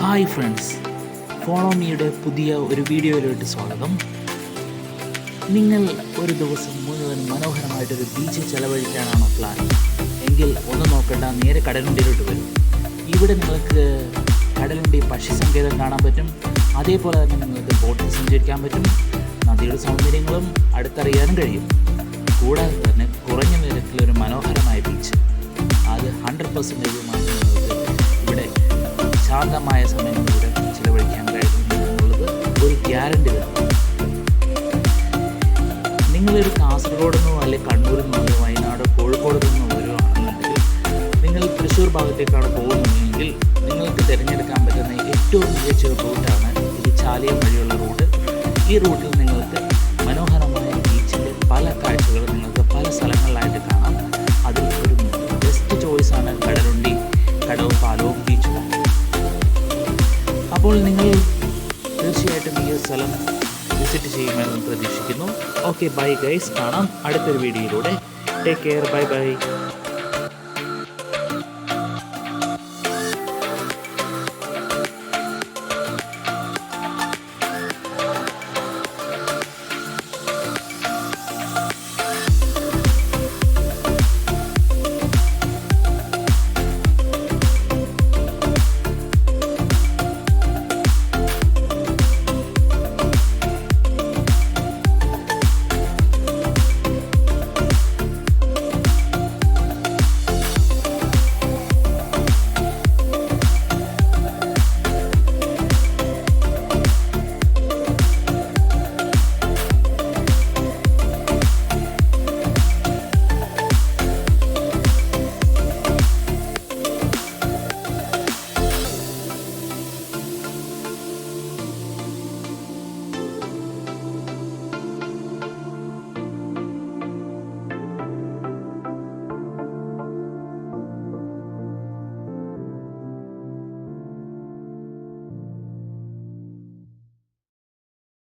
Hi friends, follow മീയുടെ പുതിയ ഒരു വീഡിയോയിലോട്ട് സ്വാഗതം. നിങ്ങൾ ഒരു ദിവസം മുഴുവൻ മനോഹരമായിട്ടൊരു ബീച്ച് ചെലവഴിക്കാനാണോ പ്ലാൻ എങ്കിൽ ഒന്നും നോക്കണ്ട, നേരെ കടലുണ്ടിയിലോട്ട് വരും. ഇവിടെ നിങ്ങൾക്ക് കടലുണ്ടി പക്ഷി സങ്കേതം കാണാൻ പറ്റും. അതേപോലെ തന്നെ നിങ്ങൾക്ക് ബോട്ടിൽ സഞ്ചരിക്കാൻ പറ്റും. നദിയുടെ സൗന്ദര്യങ്ങളും അടുത്തറിയാനും കഴിയും. കൂടാതെ തന്നെ കുറഞ്ഞ നിരക്കിലൊരു മനോഹരമായ ബീച്ച്, അത് 100% നിങ്ങൾക്ക് ഇവിടെ ശാന്തമായ സമയങ്ങളിലൂടെ ചിലവഴിക്കാൻ കഴിയുന്നു എന്നുള്ളത് ഒരു ഗ്യാരണ്ടി തരുന്നു. നിങ്ങളൊരു കാസർഗോഡ് നിന്നോ അല്ലെങ്കിൽ കണ്ണൂരിൽ നിന്നോ വയനാട് കോഴിക്കോട് നിന്നോ വരുവാണെന്നുണ്ടെങ്കിൽ, നിങ്ങൾ തൃശ്ശൂർ ഭാഗത്തേക്കാണ് പോകുന്നതെങ്കിൽ നിങ്ങൾക്ക് തിരഞ്ഞെടുക്കാൻ പറ്റുന്ന ഏറ്റവും മികച്ച ഒരു റൂട്ടാണ് ഇത്, ചാലിയം വഴിയുള്ള റൂട്ട്. ഈ റൂട്ടിൽ നിങ്ങൾക്ക് മനോഹരമായ ബീച്ചിൻ്റെ പല കാഴ്ചകളും നിങ്ങൾക്ക് പല സ്ഥലങ്ങളിലായിട്ട് കാണാം. അതിൽ ഒരു ബെസ്റ്റ് ചോയ്സാണ് കടലുണ്ടി, കടവും പാലവും ബീച്ചും. അപ്പോൾ നിങ്ങൾ തീർച്ചയായിട്ടും ഈ സ്ഥലം വിസിറ്റ് ചെയ്യുമെന്ന് പ്രതീക്ഷിക്കുന്നു. ഓക്കെ, ബൈ ഗൈസ്, കാണാം അടുത്തൊരു വീഡിയോയിലൂടെ. Take care, bye bye.